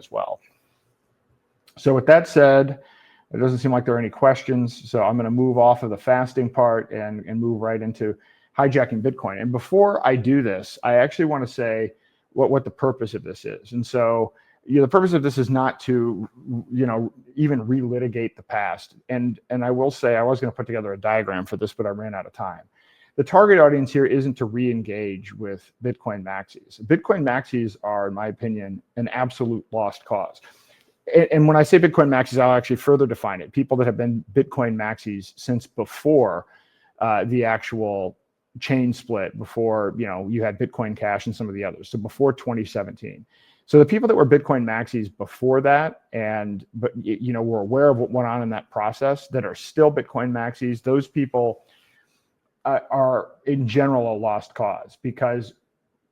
as well. So with that said, it doesn't seem like there are any questions. So I'm going to move off of the fasting part and move right into hijacking Bitcoin. And before I do this, I actually want to say what the purpose of this is. And so, the purpose of this is not to, even relitigate the past. And I will say, I was going to put together a diagram for this, but I ran out of time. The target audience here isn't to re-engage with Bitcoin maxis. Bitcoin maxis are, in my opinion, an absolute lost cause. And when I say Bitcoin maxis, I'll actually further define it. People that have been Bitcoin maxis since before the actual chain split, before you had Bitcoin Cash and some of the others. So before 2017. So the people that were Bitcoin maxis before that, but were aware of what went on in that process, that are still Bitcoin maxis, those people are in general a lost cause, because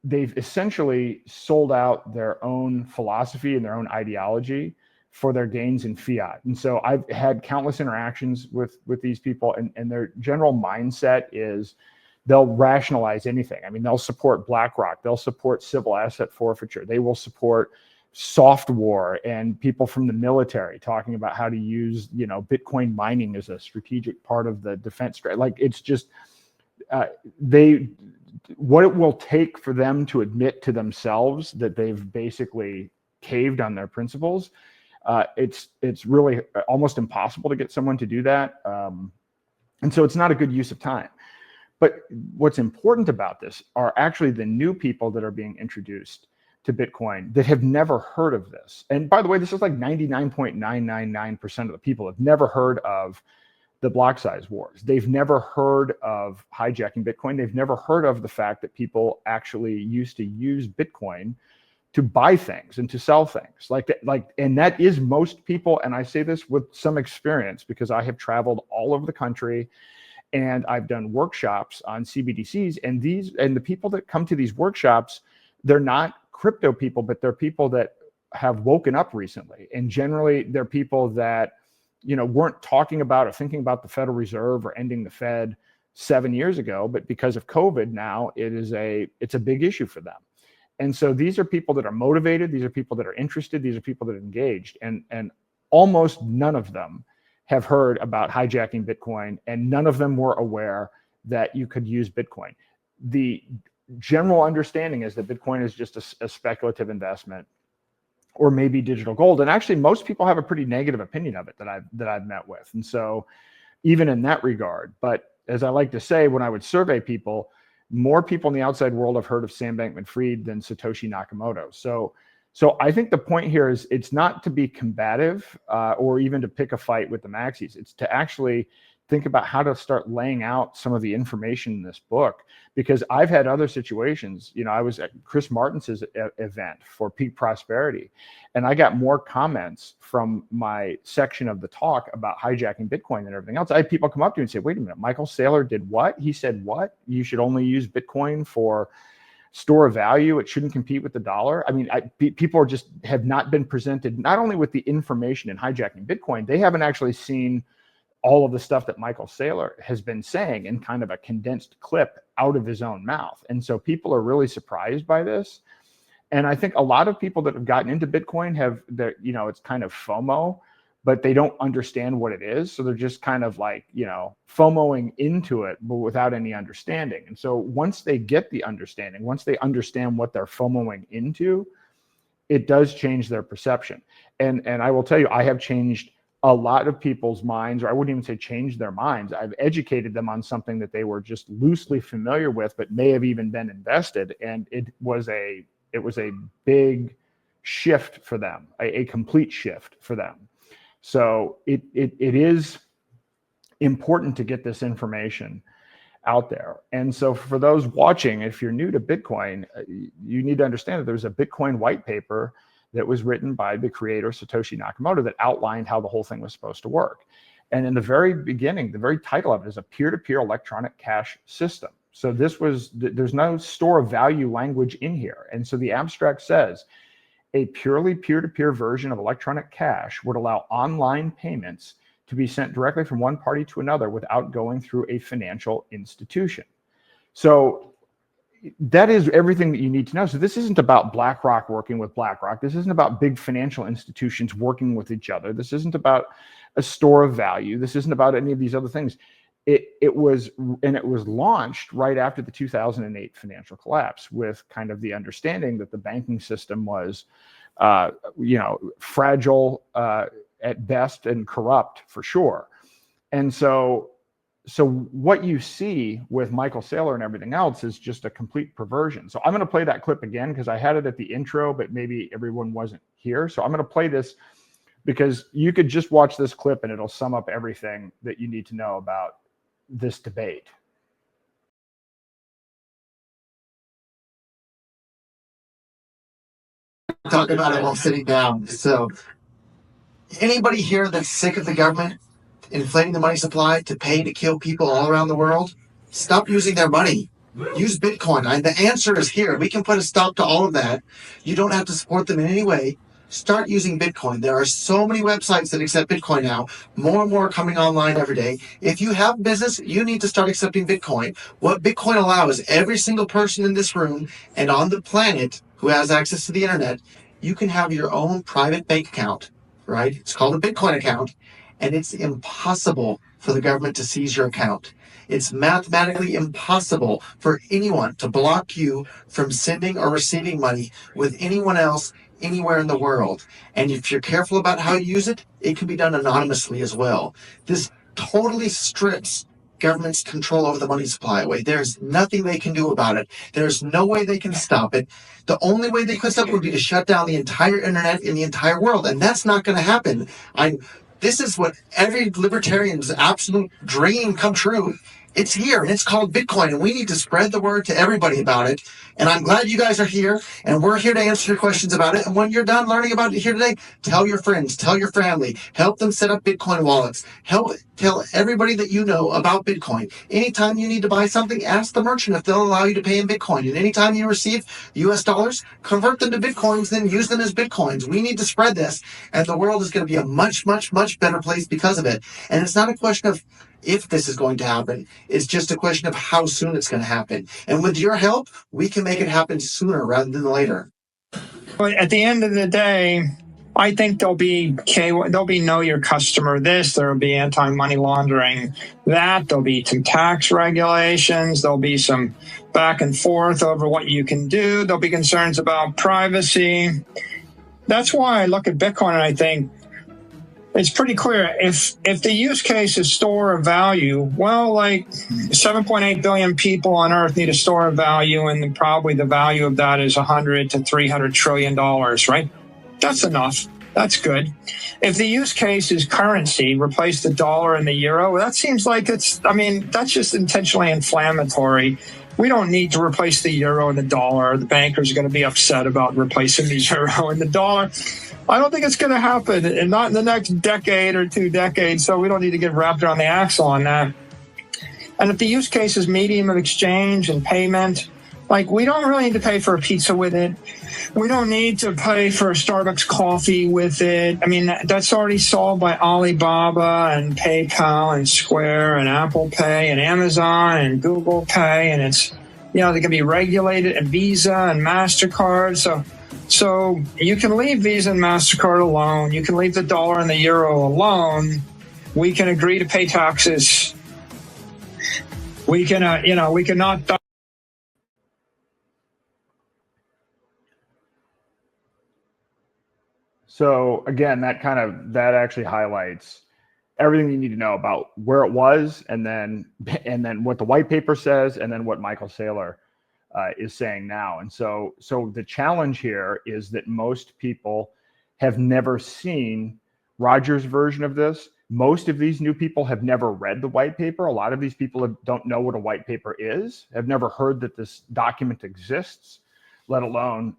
they've essentially sold out their own philosophy and their own ideology for their gains in fiat. And so I've had countless interactions with these people, and their general mindset is they'll rationalize anything. I mean, they'll support BlackRock, they'll support civil asset forfeiture, they will support soft war and people from the military talking about how to use, Bitcoin mining as a strategic part of the defense strategy. Like, it's just, what it will take for them to admit to themselves that they've basically caved on their principles, it's really almost impossible to get someone to do that. And so it's not a good use of time. But what's important about this are actually the new people that are being introduced to Bitcoin that have never heard of this. And by the way, this is like 99.999% of the people have never heard of the Blocksize wars. They've never heard of hijacking Bitcoin. They've never heard of the fact that people actually used to use Bitcoin to buy things and to sell things and that is most people. And I say this with some experience because I have traveled all over the country and I've done workshops on CBDCs, and the people that come to these workshops, they're not crypto people, but they're people that have woken up recently. And generally they're people that, weren't talking about or thinking about the Federal Reserve or ending the Fed 7 years ago, but because of COVID now, it's a big issue for them. And so these are people that are motivated, these are people that are interested, these are people that are engaged, and almost none of them have heard about hijacking Bitcoin, and none of them were aware that you could use Bitcoin. The general understanding is that Bitcoin is just a speculative investment, or maybe digital gold. And actually, most people have a pretty negative opinion of it that I've met with. And so even in that regard, but as I like to say, when I would survey people, more people in the outside world have heard of Sam Bankman-Fried than Satoshi Nakamoto. So I think the point here is it's not to be combative or even to pick a fight with the maxis. It's to actually think about how to start laying out some of the information in this book, because I've had other situations. I was at Chris Martens's event for Peak Prosperity, and I got more comments from my section of the talk about hijacking Bitcoin than everything else. I had people come up to me and say, wait a minute, Michael Saylor did what? He said what? You should only use Bitcoin for store of value. It shouldn't compete with the dollar. I mean, people just have not been presented not only with the information in hijacking Bitcoin, they haven't actually seen all of the stuff that Michael Saylor has been saying in kind of a condensed clip out of his own mouth. And so people are really surprised by this. And I think a lot of people that have gotten into Bitcoin it's kind of FOMO, but they don't understand what it is. So they're just kind of like, FOMOing into it, but without any understanding. And so once they get the understanding, once they understand what they're FOMOing into, it does change their perception. And I will tell you, I have changed a lot of people's minds, or I wouldn't even say change their minds. I've educated them on something that they were just loosely familiar with, but may have even been invested. And it was a big shift for them, a complete shift for them. So it is important to get this information out there. And so for those watching, if you're new to Bitcoin, you need to understand that there's a Bitcoin white paper that was written by the creator, Satoshi Nakamoto, that outlined how the whole thing was supposed to work. And in the very beginning, the very title of it is a peer-to-peer electronic cash system. So there's no store of value language in here. And so the abstract says, a purely peer-to-peer version of electronic cash would allow online payments to be sent directly from one party to another without going through a financial institution. So that is everything that you need to know. So this isn't about BlackRock working with BlackRock. This isn't about big financial institutions working with each other. This isn't about a store of value. This isn't about any of these other things. It was launched right after the 2008 financial collapse, with kind of the understanding that the banking system was, fragile at best and corrupt for sure. And so what you see with Michael Saylor and everything else is just a complete perversion. So I'm going to play that clip again because I had it at the intro, but maybe everyone wasn't here. So I'm going to play this because you could just watch this clip and it'll sum up everything that you need to know about this debate. Talk about it while sitting down. So anybody here that's sick of the government inflating the money supply to pay to kill people all around the world? Stop using their money. Use Bitcoin. The answer is here. We can put a stop to all of that. You don't have to support them in any way. Start using Bitcoin. There are so many websites that accept Bitcoin now. More and more are coming online every day. If you have business, you need to start accepting Bitcoin. What Bitcoin allows every single person in this room and on the planet who has access to the internet, you can have your own private bank account, right? It's called a Bitcoin account, and it's impossible for the government to seize your account. It's mathematically impossible for anyone to block you from sending or receiving money with anyone else anywhere in the world. And if you're careful about how you use it, it can be done anonymously as well. This totally strips government's control over the money supply away. There's nothing they can do about it. There's no way they can stop it. The only way they could stop it would be to shut down the entire internet in the entire world. And that's not going to happen. This is what every libertarian's absolute dream come true. It's here, and it's called Bitcoin, and we need to spread the word to everybody about it. And I'm glad you guys are here, and we're here to answer your questions about it. And when you're done learning about it here today, tell your friends, tell your family, help them set up Bitcoin wallets, tell everybody that you know about Bitcoin. Anytime you need to buy something, ask the merchant if they'll allow you to pay in Bitcoin. And anytime you receive US dollars, convert them to Bitcoins, then use them as Bitcoins. We need to spread this, and the world is going to be a much, much, much better place because of it. And it's not a question of if this is going to happen. It's just a question of how soon it's going to happen. And with your help, we can make it happen sooner rather than later. But at the end of the day, I think there'll be know your customer this, there'll be anti-money laundering that, there'll be some tax regulations, there'll be some back and forth over what you can do, there'll be concerns about privacy. That's why I look at Bitcoin and I think it's pretty clear. If the use case is store of value, well, like 7.8 billion people on Earth need a store of value, and probably the value of that is 100 to 300 trillion dollars, right? That's enough. That's good. If the use case is currency, replace the dollar and the euro, that seems like that's just intentionally inflammatory. We don't need to replace the euro and the dollar. The bankers are going to be upset about replacing the euro and the dollar. I don't think it's going to happen, and not in the next decade or 2 decades, so we don't need to get wrapped around the axle on that. And if the use case is medium of exchange and payment, like we don't really need to pay for a pizza with it. We don't need to pay for a Starbucks coffee with it. I mean, that's already solved by Alibaba and PayPal and Square and Apple Pay and Amazon and Google Pay, and it's, they can be regulated, and Visa and MasterCard. So you can leave Visa and MasterCard alone. You can leave the dollar and the euro alone. We can agree to pay taxes. We can, we cannot. So again, that actually highlights everything you need to know about where it was, and then what the white paper says, and then what Michael Saylor is saying now. And so the challenge here is that most people have never seen Roger's version of this. Most of these new people have never read the white paper. A lot of these people don't know what a white paper is, have never heard that this document exists, let alone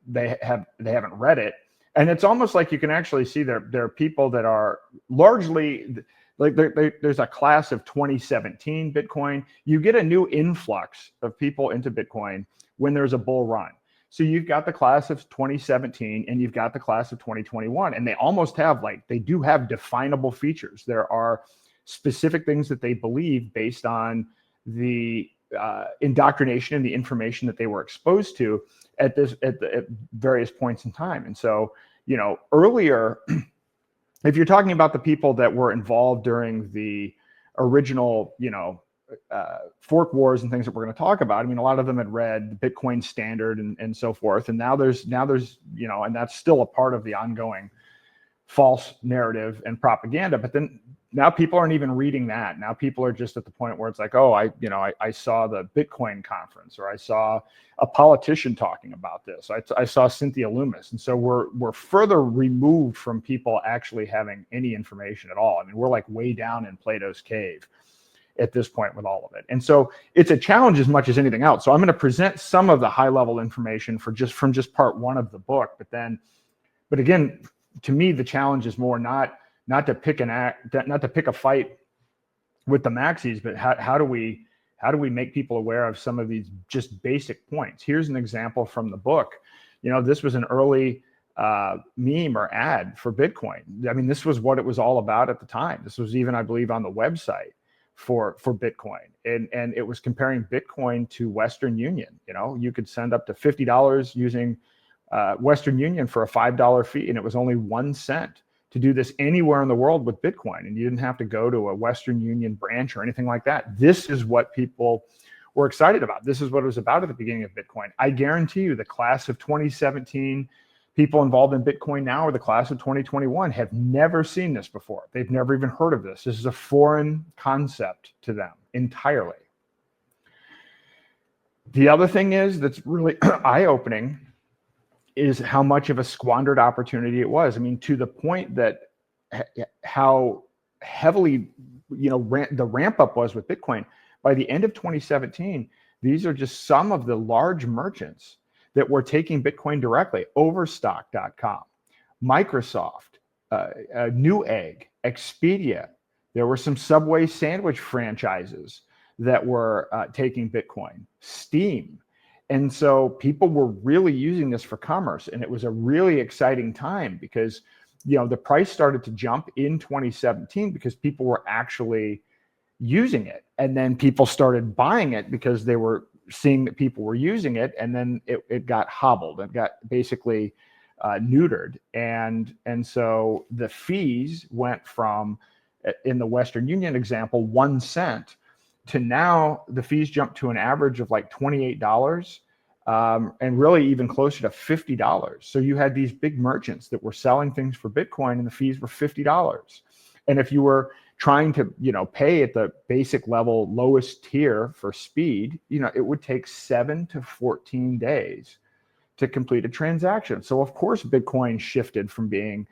they haven't read it. And it's almost like you can actually see there are people that are largely like there's a class of 2017 Bitcoin. You get a new influx of people into Bitcoin when there's a bull run. So you've got the class of 2017 and you've got the class of 2021, and they almost have they do have definable features. There are specific things that they believe based on the indoctrination and the information that they were exposed to at various points in time. And so, earlier, if you're talking about the people that were involved during the original, fork wars and things that we're going to talk about, I mean, a lot of them had read the Bitcoin Standard and so forth. And now there's, and that's still a part of the ongoing false narrative and propaganda. But then now people aren't even reading that. Now people are just at the point where it's like, oh, I saw the Bitcoin conference, or I saw a politician talking about this. I saw Cynthia Loomis. And so we're further removed from people actually having any information at all. I mean, we're like way down in Plato's cave at this point with all of it. And so it's a challenge as much as anything else. So I'm going to present some of the high level information from just part one of the book. But again, to me, the challenge is more not to pick a fight with the maxis, but how do we make people aware of some of these just basic points? Here's an example from the book. This was an early meme or ad for Bitcoin. I mean, this was what it was all about at the time. This was even, I believe, on the website for Bitcoin. And it was comparing Bitcoin to Western Union. You could send up to $50 using Western Union for a $5 fee, and it was only 1 cent to do this anywhere in the world with Bitcoin. And you didn't have to go to a Western Union branch or anything like that. This is what people were excited about. This is what it was about at the beginning of Bitcoin. I guarantee you the class of 2017, people involved in Bitcoin now, or the class of 2021 have never seen this before. They've never even heard of this. This is a foreign concept to them entirely. The other thing that's really eye-opening is how much of a squandered opportunity it was. I mean, to the point that how heavily, the ramp up was with Bitcoin. By the end of 2017, these are just some of the large merchants that were taking Bitcoin directly. Overstock.com, Microsoft, Newegg, Expedia. There were some Subway sandwich franchises that were taking Bitcoin, Steam. And so people were really using this for commerce. And it was a really exciting time because, the price started to jump in 2017 because people were actually using it. And then people started buying it because they were seeing that people were using it. And then it got hobbled. It got basically neutered. And so the fees went from, in the Western Union example, 1 cent, to now the fees jumped to an average of like $28, and really even closer to $50. So you had these big merchants that were selling things for Bitcoin and the fees were $50. And if you were trying to, pay at the basic level, lowest tier for speed, it would take 7 to 14 days to complete a transaction. So of course, Bitcoin shifted from being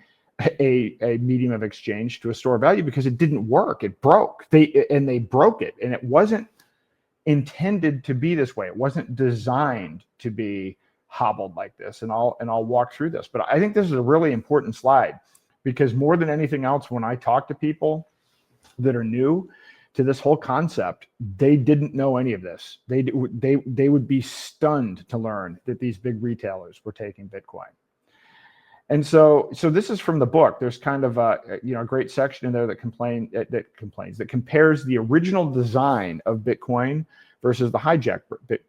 a medium of exchange to a store of value because it didn't work. It broke. They broke it, and it wasn't intended to be this way. It wasn't designed to be hobbled like this. And I'll walk through this. But I think this is a really important slide because more than anything else, when I talk to people that are new to this whole concept, they didn't know any of this. They would be stunned to learn that these big retailers were taking Bitcoin. And so this is from the book. There's kind of a great section in there that compares the original design of Bitcoin versus the hijacked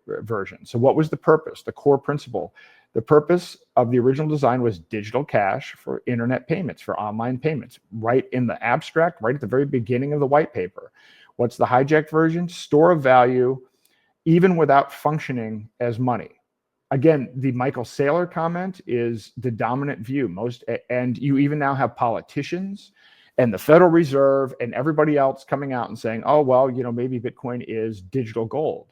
version. So what was the purpose, the core principle? The purpose of the original design was digital cash for internet payments, for online payments, right in the abstract, right at the very beginning of the white paper. What's the hijacked version? Store of value, even without functioning as money. Again, the Michael Saylor comment is the dominant view. And you even now have politicians and the Federal Reserve and everybody else coming out and saying, oh, well, maybe Bitcoin is digital gold.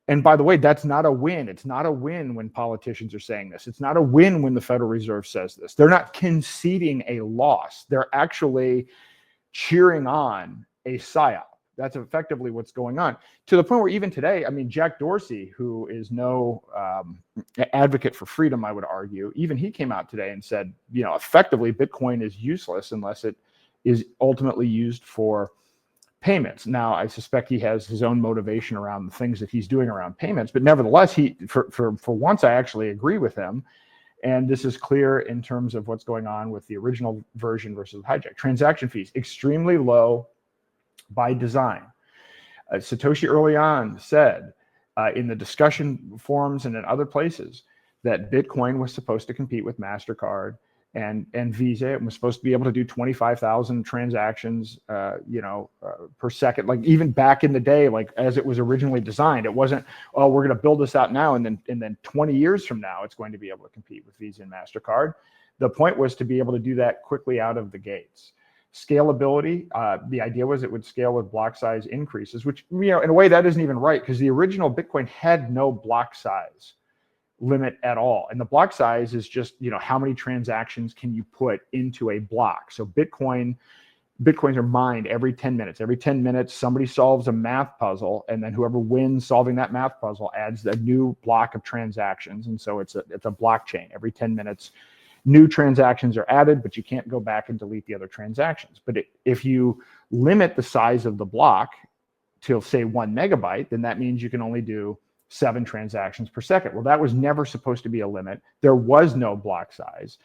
And by the way, that's not a win. It's not a win when politicians are saying this. It's not a win when the Federal Reserve says this. They're not conceding a loss. They're actually cheering on a psyop. That's effectively what's going on, to the point where even today, I mean, Jack Dorsey, who is no advocate for freedom, I would argue, even he came out today and said, effectively Bitcoin is useless unless it is ultimately used for payments. Now, I suspect he has his own motivation around the things that he's doing around payments, but nevertheless, for once, I actually agree with him. And this is clear in terms of what's going on with the original version versus the hijack. Transaction fees, extremely low by design. Satoshi early on said in the discussion forums and in other places that Bitcoin was supposed to compete with MasterCard and Visa. It was supposed to be able to do 25,000 transactions, per second. Like even back in the day, like as it was originally designed, it wasn't, oh, we're going to build this out now, and then 20 years from now, it's going to be able to compete with Visa and MasterCard. The point was to be able to do that quickly out of the gates. Scalability, the idea was it would scale with block size increases, which, in a way that isn't even right, because the original Bitcoin had no block size limit at all. And the block size is just, how many transactions can you put into a block? So Bitcoins are mined every 10 minutes. Every 10 minutes, somebody solves a math puzzle, and then whoever wins solving that math puzzle adds a new block of transactions. And so it's a blockchain. Every 10 minutes, new transactions are added, but you can't go back and delete the other transactions. But if you limit the size of the block to, say, 1 megabyte, then that means you can only do 7 transactions per second. Well, that was never supposed to be a limit. There was no block size.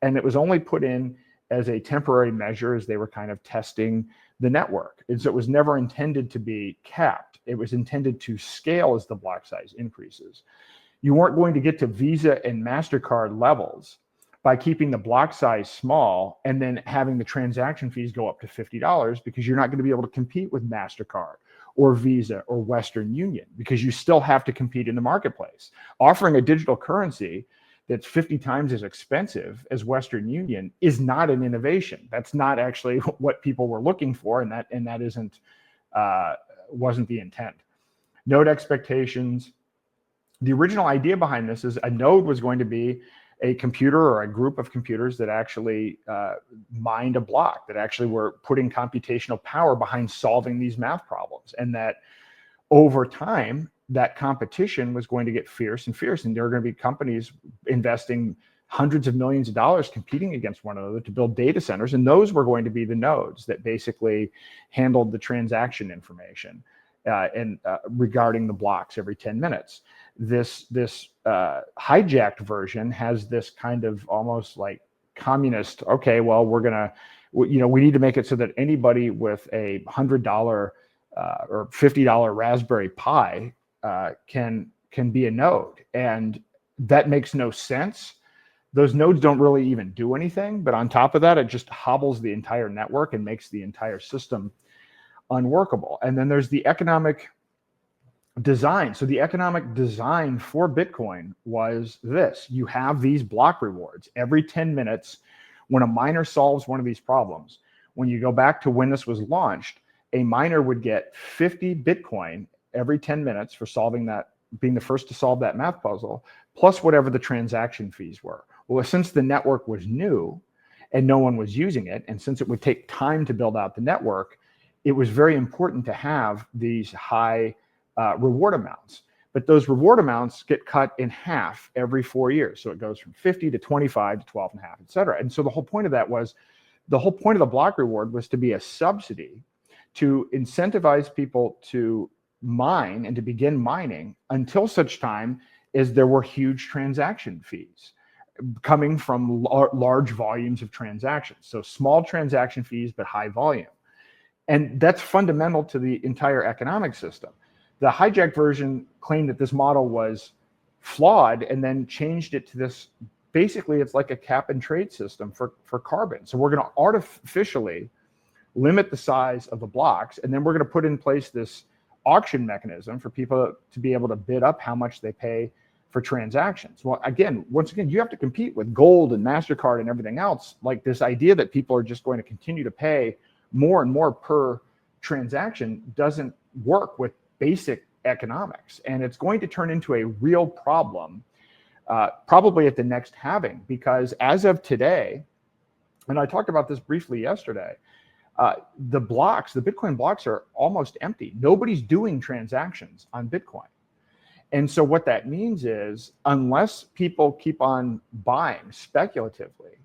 And it was only put in as a temporary measure as they were kind of testing the network. And so it was never intended to be capped. It was intended to scale as the block size increases. You weren't going to get to Visa and MasterCard levels by keeping the block size small and then having the transaction fees go up to $50, because you're not going to be able to compete with MasterCard or Visa or Western Union, because you still have to compete in the marketplace. Offering a digital currency that's 50 times as expensive as Western Union is not an innovation. That's not actually what people were looking for, and that wasn't the intent. Node expectations. The original idea behind this is a node was going to be a computer or a group of computers that actually mined a block, that actually were putting computational power behind solving these math problems. And that over time, that competition was going to get fierce and fierce. And there were going to be companies investing hundreds of millions of dollars competing against one another to build data centers. And those were going to be the nodes that basically handled the transaction information regarding the blocks every 10 minutes. This hijacked version has this kind of almost like communist, okay, well, we need to make it so that anybody with a $100 or $50 Raspberry Pi can be a node. And that makes no sense. Those nodes don't really even do anything, but on top of that, it just hobbles the entire network and makes the entire system unworkable. And then there's the economic design. So the economic design for Bitcoin was this: you have these block rewards every 10 minutes. When a miner solves one of these problems, when you go back to when this was launched, a miner would get 50 Bitcoin every 10 minutes for solving that, being the first to solve that math puzzle, plus whatever the transaction fees were. Well, since the network was new and no one was using it, and since it would take time to build out the network, it was very important to have these high reward amounts. But those reward amounts get cut in half every 4 years. So it goes from 50 to 25 to 12 and a half, et cetera. And so the whole point of that was, the whole point of the block reward was to be a subsidy to incentivize people to mine and to begin mining until such time as there were huge transaction fees coming from large volumes of transactions. So small transaction fees, but high volume. And that's fundamental to the entire economic system. The hijacked version claimed that this model was flawed and then changed it to this, basically it's like a cap and trade system for carbon. So we're going to artificially limit the size of the blocks, and then we're going to put in place this auction mechanism for people to be able to bid up how much they pay for transactions. Well, once again, you have to compete with gold and MasterCard and everything else. Like, this idea that people are just going to continue to pay more and more per transaction doesn't work with basic economics. And it's going to turn into a real problem, probably at the next halving, because as of today, and I talked about this briefly yesterday, the Bitcoin blocks are almost empty. Nobody's doing transactions on Bitcoin. And so what that means is, unless people keep on buying speculatively,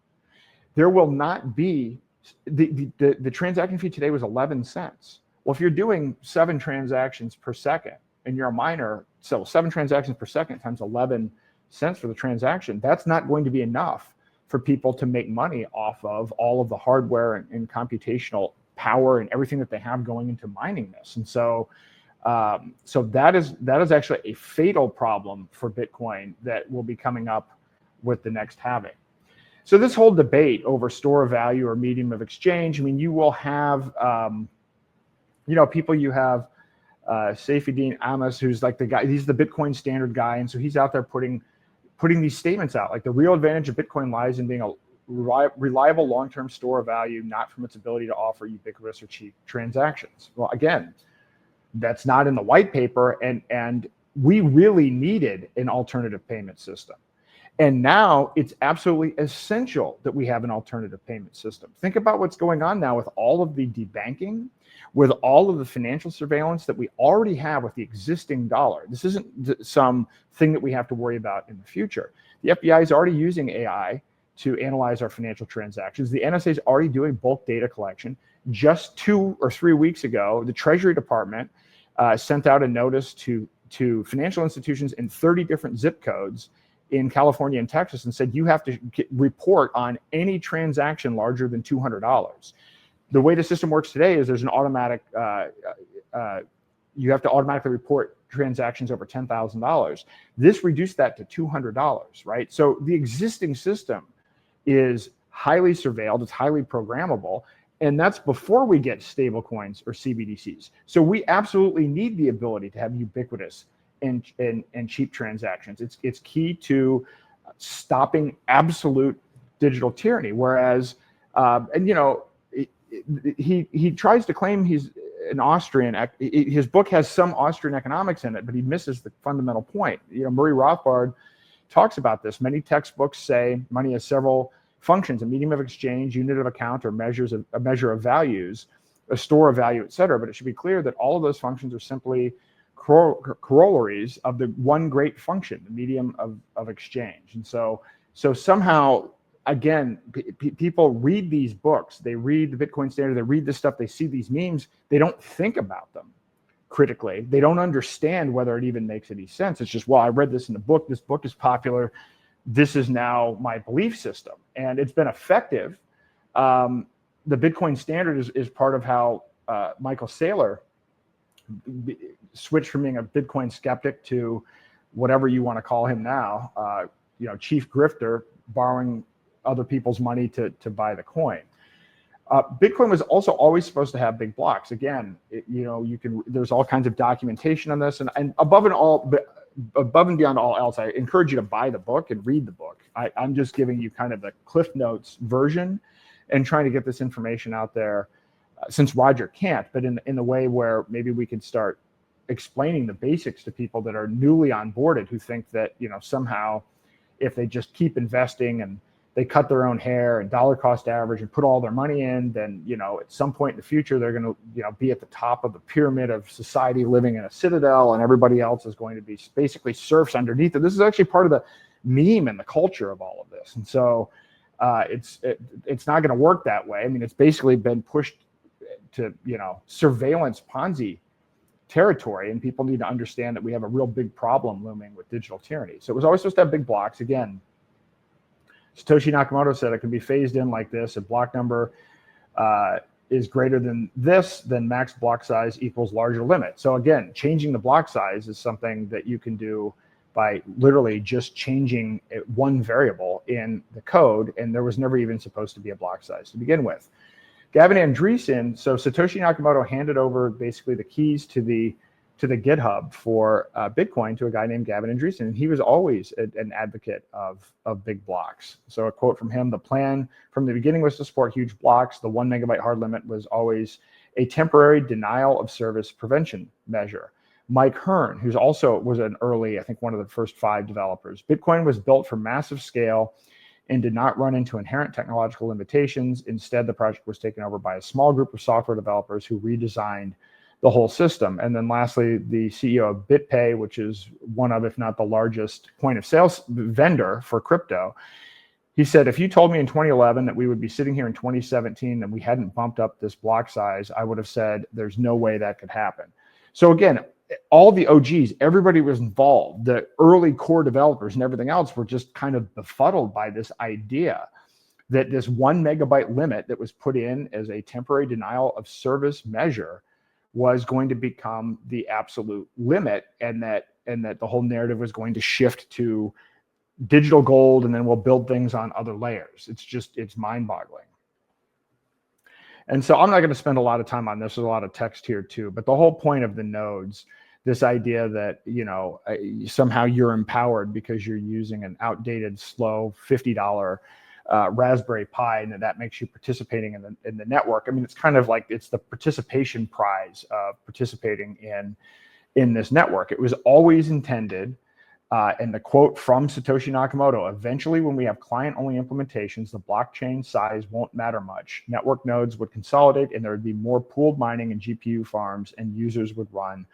there will not be, the transaction fee today was 11 cents. Well, if you're doing 7 transactions per second and you're a miner, so 7 transactions per second times 11 cents for the transaction, that's not going to be enough for people to make money off of all of the hardware and computational power and everything that they have going into mining this. And so So that is actually a fatal problem for Bitcoin that will be coming up with the next halving. So this whole debate over store of value or medium of exchange, I mean, you will have, people, you have Saifuddin Amos, who's like the guy, he's the Bitcoin standard guy. And so he's out there putting these statements out, like the real advantage of Bitcoin lies in being a reliable long-term store of value, not from its ability to offer ubiquitous or cheap transactions. Well, again, that's not in the white paper, and we really needed an alternative payment system. And now it's absolutely essential that we have an alternative payment system. Think about what's going on now with all of the debanking, with all of the financial surveillance that we already have with the existing dollar. This isn't some thing that we have to worry about in the future. The FBI is already using AI to analyze our financial transactions. The NSA is already doing bulk data collection. Just 2 or 3 weeks ago, the Treasury Department sent out a notice to financial institutions in 30 different zip codes in California and Texas and said, you have to report on any transaction larger than $200. The way the system works today is there's an automatic, you have to automatically report transactions over $10,000. This reduced that to $200, right? So the existing system is highly surveilled, it's highly programmable, and that's before we get stable coins or CBDCs. So we absolutely need the ability to have ubiquitous and cheap transactions. It's key to stopping absolute digital tyranny. Whereas, he tries to claim he's an Austrian. His book has some Austrian economics in it, but he misses the fundamental point. Murray Rothbard talks about this. Many textbooks say money has several functions: a medium of exchange, unit of account, or a measure of values, a store of value, et cetera. But it should be clear that all of those functions are simply corollaries of the one great function, the medium of exchange. And so somehow, again, people read these books, they read the Bitcoin Standard, they read this stuff, they see these memes, they don't think about them critically. They don't understand whether it even makes any sense. It's just, well, I read this in a book, this book is popular, this is now my belief system. And it's been effective. The Bitcoin Standard is part of how Michael Saylor switched from being a Bitcoin skeptic to whatever you want to call him now, chief grifter, borrowing other people's money to buy the coin. Bitcoin was also always supposed to have big blocks. Again, there's all kinds of documentation on this, and above and beyond all else, I encourage you to buy the book and read the book. I'm just giving you kind of the Cliff Notes version and trying to get this information out there, since Roger can't, but in the way where maybe we can start explaining the basics to people that are newly onboarded, who think that somehow if they just keep investing and they cut their own hair and dollar cost average and put all their money in, then at some point in the future they're going to be at the top of the pyramid of society, living in a citadel, and everybody else is going to be basically serfs underneath it. This is actually part of the meme and the culture of all of this, and so it's not going to work that way. I mean, it's basically been pushed to surveillance Ponzi territory, and people need to understand that we have a real big problem looming with digital tyranny. So it was always supposed to have big blocks. Again, Satoshi Nakamoto said it can be phased in like this: if block number is greater than this, then max block size equals larger limit. So again, changing the block size is something that you can do by literally just changing one variable in the code, and there was never even supposed to be a block size to begin with. Gavin Andreessen, so Satoshi Nakamoto handed over basically the keys to the GitHub for Bitcoin to a guy named Gavin Andreessen, and he was always an advocate of big blocks. So a quote from him: "The plan from the beginning was to support huge blocks. The 1 megabyte hard limit was always a temporary denial of service prevention measure." Mike Hearn, who's also was an early, I think one of the first 5 developers. "Bitcoin was built for massive scale and did not run into inherent technological limitations. Instead, the project was taken over by a small group of software developers who redesigned the whole system." And then lastly, the CEO of BitPay, which is one of, if not the largest point of sale vendor for crypto, he said, "If you told me in 2011 that we would be sitting here in 2017 and we hadn't bumped up this block size, I would have said there's no way that could happen." So again, all the OGs, everybody was involved. The early core developers and everything else were just kind of befuddled by this idea that this 1 megabyte limit that was put in as a temporary denial of service measure was going to become the absolute limit, and that the whole narrative was going to shift to digital gold, and then we'll build things on other layers. It's mind-boggling. And so I'm not going to spend a lot of time on this. There's a lot of text here too, but the whole point of the nodes, this idea that, somehow you're empowered because you're using an outdated, slow $50 Raspberry Pi, and that makes you participating in the network. I mean, it's kind of like it's the participation prize of participating in this network. It was always intended, and the quote from Satoshi Nakamoto, eventually when we have client-only implementations, the blockchain size won't matter much. Network nodes would consolidate, and there would be more pooled mining and GPU farms, and users would run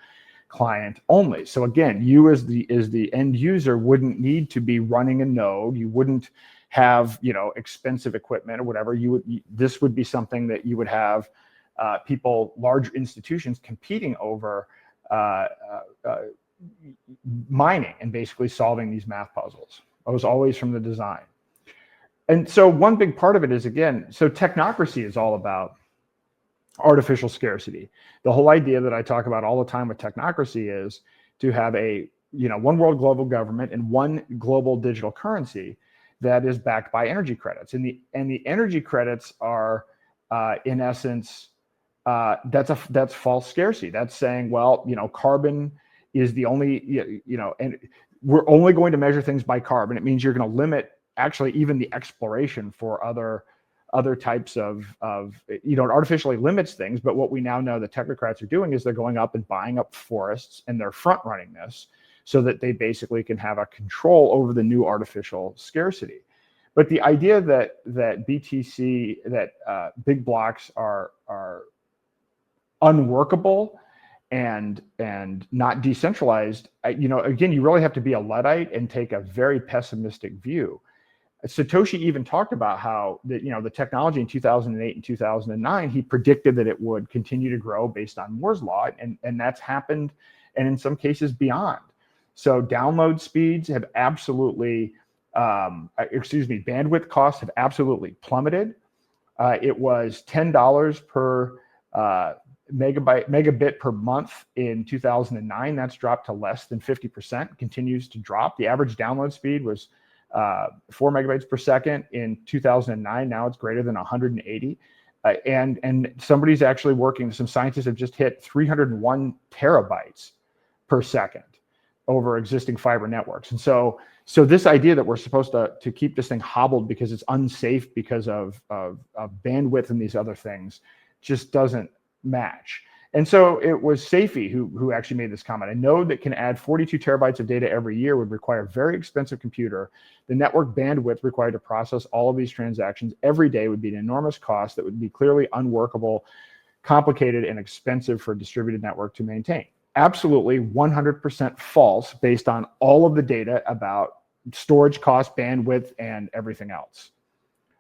client only. So again, you as the end user wouldn't need to be running a node. You wouldn't have expensive equipment or whatever. This would be something that you would have people, large institutions, competing over mining and basically solving these math puzzles. It was always from the design. And so one big part of it is, again, so technocracy is all about artificial scarcity. The whole idea that I talk about all the time with technocracy is to have a one world global government and one global digital currency that is backed by energy credits. And the energy credits are in essence that's false scarcity. That's saying, well, carbon is the only, and we're only going to measure things by carbon. It means you're going to limit actually even the exploration for other types of it artificially limits things. But what we now know the technocrats are doing is they're going up and buying up forests, and they're front running this so that they basically can have a control over the new artificial scarcity. But the idea that BTC, that big blocks are unworkable and not decentralized, again, you really have to be a Luddite and take a very pessimistic view. Satoshi even talked about how the technology in 2008 and 2009, he predicted that it would continue to grow based on Moore's law, and that's happened, and in some cases beyond. So download speeds have absolutely, bandwidth costs have absolutely plummeted. It was $10 per megabit per month in 2009. That's dropped to less than 50%, continues to drop. The average download speed was 4 megabytes per second in 2009. Now it's greater than 180. And somebody's actually working, some scientists have just hit 301 terabytes per second over existing fiber networks. And so this idea that we're supposed to keep this thing hobbled because it's unsafe because of bandwidth and these other things just doesn't match. And so it was Safi who actually made this comment. A node that can add 42 terabytes of data every year would require a very expensive computer. The network bandwidth required to process all of these transactions every day would be an enormous cost that would be clearly unworkable, complicated, and expensive for a distributed network to maintain. Absolutely 100% false based on all of the data about storage cost, bandwidth, and everything else.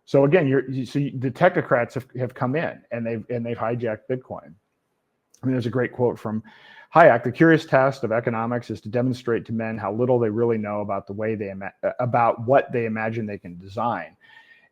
So again, the technocrats have come in and they've hijacked Bitcoin. I mean, there's a great quote from Hayek: "The curious task of economics is to demonstrate to men how little they really know about about what they imagine they can design."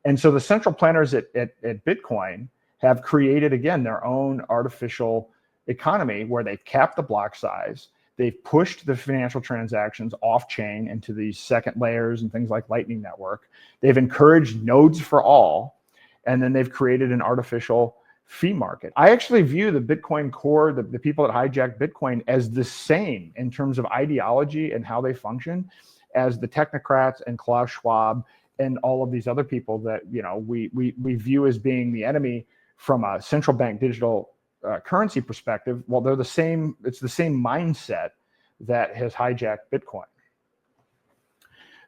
And so the central planners at Bitcoin have created, again, their own artificial economy where they've capped the block size. They've pushed the financial transactions off-chain into these second layers and things like Lightning Network. They've encouraged nodes for all, and then they've created an artificial fee market. I actually view the Bitcoin core, the people that hijack Bitcoin, as the same in terms of ideology and how they function as the technocrats and Klaus Schwab and all of these other people that we view as being the enemy from a central bank digital currency perspective. Well, they're the same. It's the same mindset that has hijacked Bitcoin.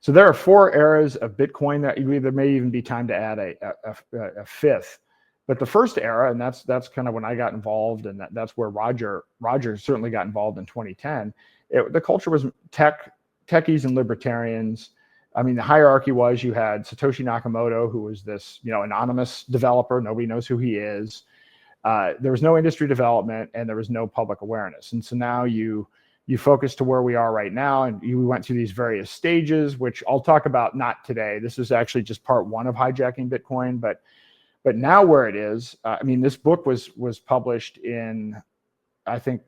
So there are 4 eras of Bitcoin that there may even be time to add a fifth. But the first era, and that's kind of when I got involved, and that's where Roger certainly got involved in 2010. The culture was techies and libertarians. I mean, the hierarchy was you had Satoshi Nakamoto, who was this anonymous developer. Nobody knows who he is. There was no industry development, and there was no public awareness. And so now you focus to where we are right now, and we went through these various stages, which I'll talk about not today. This is actually just part 1 of hijacking Bitcoin, but now where it is, I mean, this book was published in I think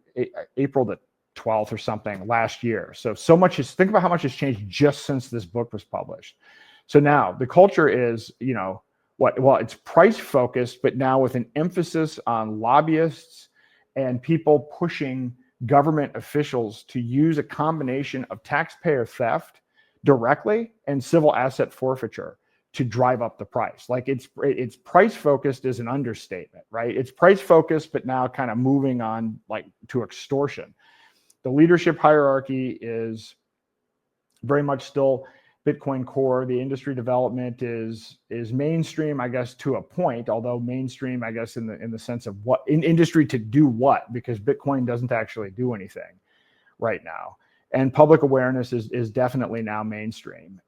April the 12th or something last year. So much is, think about how much has changed just since this book was published. So now the culture is, well, it's price focused, but now with an emphasis on lobbyists and people pushing government officials to use a combination of taxpayer theft directly and civil asset forfeiture to drive up the price. Like it's price focused is an understatement, right? It's price focused, but now kind of moving on like to extortion. The leadership hierarchy is very much still Bitcoin core. The industry development is mainstream, I guess, to a point, although mainstream, I guess, in the sense of what in industry to do what, because Bitcoin doesn't actually do anything right now. And public awareness is definitely now mainstream.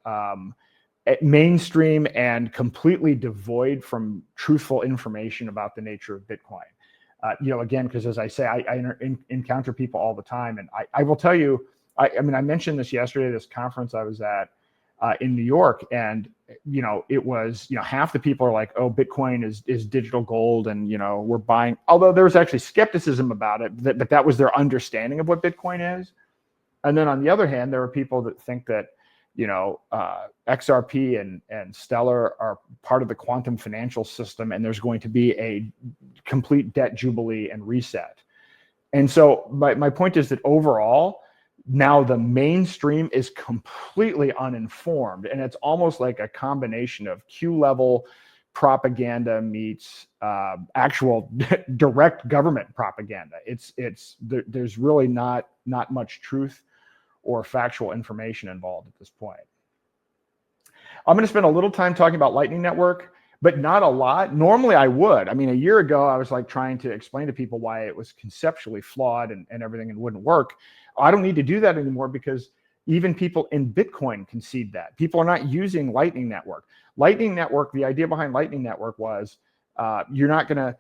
Mainstream and completely devoid from truthful information about the nature of Bitcoin. Again, because as I say, I encounter people all the time, and I will tell you, I mean, I mentioned this yesterday, this conference I was at in New York, and it was half the people are like, oh, Bitcoin is digital gold, and we're buying. Although there was actually skepticism about it, but that was their understanding of what Bitcoin is. And then on the other hand, there are people that think that XRP and Stellar are part of the quantum financial system, and there's going to be a complete debt jubilee and reset. And so my point is that overall, now the mainstream is completely uninformed, and it's almost like a combination of Q-level propaganda meets actual direct government propaganda. There's really not much truth or factual information involved at this point. I'm going to spend a little time talking about Lightning Network, but not a lot. Normally I would. I mean, a year ago, I was like trying to explain to people why it was conceptually flawed and everything and wouldn't work. I don't need to do that anymore because even people in Bitcoin concede that. People are not using Lightning Network. Lightning Network, the idea behind Lightning Network was you're not going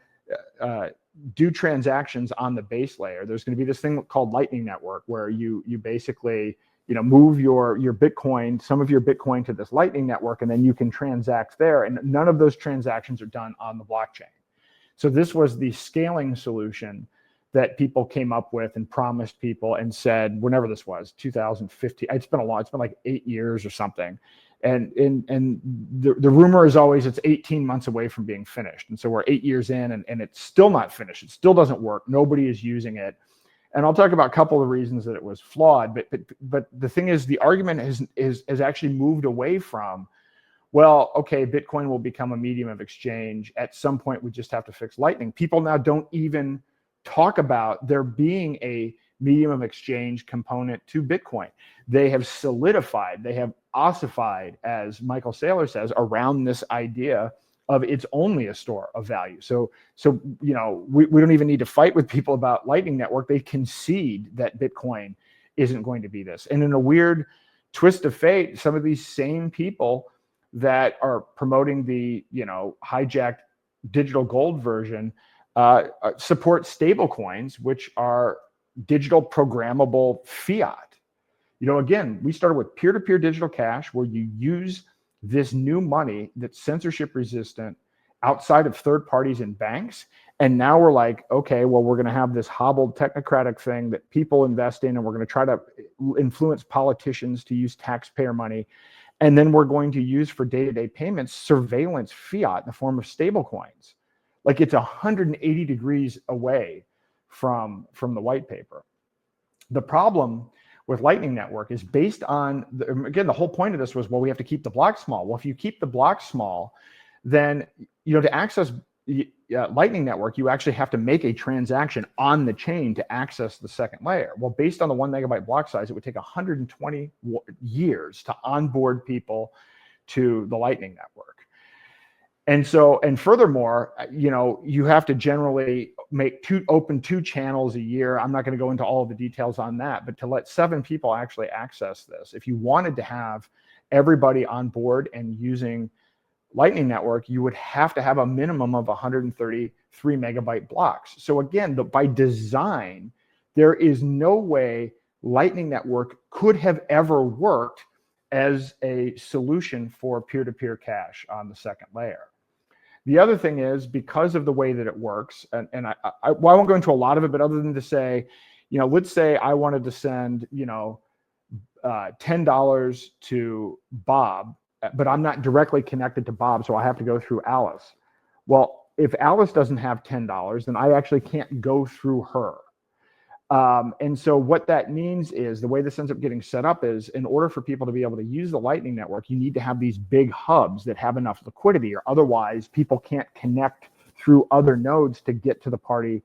to do transactions on the base layer. There's going to be this thing called Lightning Network where you basically move your Bitcoin, some of your Bitcoin to this Lightning Network, and then you can transact there. And none of those transactions are done on the blockchain. So this was the scaling solution that people came up with and promised people and said, whenever this was, 2015. It's been like 8 years or something. And the rumor is always it's 18 months away from being finished. And so we're 8 years in and it's still not finished. It still doesn't work. Nobody is using it. And I'll talk about a couple of reasons that it was flawed. But the thing is, the argument has actually moved away from, well, okay, Bitcoin will become a medium of exchange. At some point, we just have to fix Lightning. People now don't even talk about there being a medium of exchange component to Bitcoin. They have solidified, they have ossified, as Michael Saylor says, around this idea of it's only a store of value. So we don't even need to fight with people about Lightning Network. They concede that Bitcoin isn't going to be this. And in a weird twist of fate, some of these same people that are promoting the hijacked digital gold version support stable coins, which are digital programmable fiat. Again, we started with peer-to-peer digital cash, where you use this new money that's censorship resistant outside of third parties and banks. And now we're like, okay, well, we're going to have this hobbled technocratic thing that people invest in, and we're going to try to influence politicians to use taxpayer money. And then we're going to use for day-to-day payments surveillance fiat in the form of stable coins. Like it's 180 degrees away from the white paper. The problem with Lightning Network is based on, again, the whole point of this was, well, we have to keep the block small. Well, if you keep the block small, then, to access Lightning Network, you actually have to make a transaction on the chain to access the second layer. Well, based on the 1 megabyte block size, it would take 120 years to onboard people to the Lightning Network. And furthermore, you have to generally open two channels a year. I'm not going to go into all of the details on that, but to let 7 people actually access this, if you wanted to have everybody on board and using Lightning Network, you would have to have a minimum of 133 megabyte blocks. So again, by design, there is no way Lightning Network could have ever worked as a solution for peer-to-peer cash on the second layer. The other thing is, because of the way that it works, and I won't go into a lot of it, but other than to say, let's say I wanted to send, $10 to Bob, but I'm not directly connected to Bob, so I have to go through Alice. Well, if Alice doesn't have $10, then I actually can't go through her. And so what that means is, the way this ends up getting set up is, in order for people to be able to use the Lightning Network, you need to have these big hubs that have enough liquidity, or otherwise people can't connect through other nodes to get to the party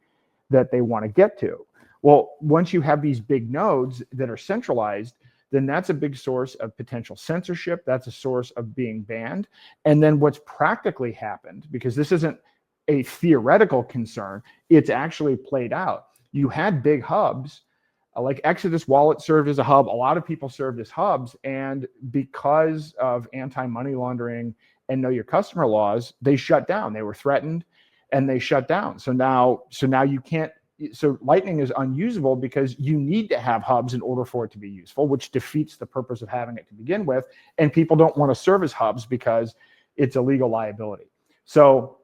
that they want to get to. Well, once you have these big nodes that are centralized, then that's a big source of potential censorship. That's a source of being banned. And then what's practically happened, because this isn't a theoretical concern, it's actually played out. You had big hubs, like Exodus Wallet served as a hub. A lot of people served as hubs. And because of anti-money laundering and know your customer laws, they shut down. They were threatened and they shut down. So now you can't. So Lightning is unusable because you need to have hubs in order for it to be useful, which defeats the purpose of having it to begin with. And people don't want to serve as hubs because it's a legal liability. So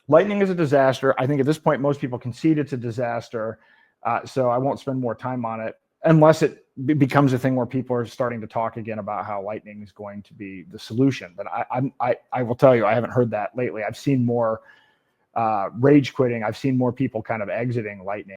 Lightning is a disaster. I think at this point, most people concede it's a disaster. So I won't spend more time on it unless it becomes a thing where people are starting to talk again about how Lightning is going to be the solution. But I will tell you, I haven't heard that lately. I've seen more rage quitting. I've seen more people kind of exiting Lightning.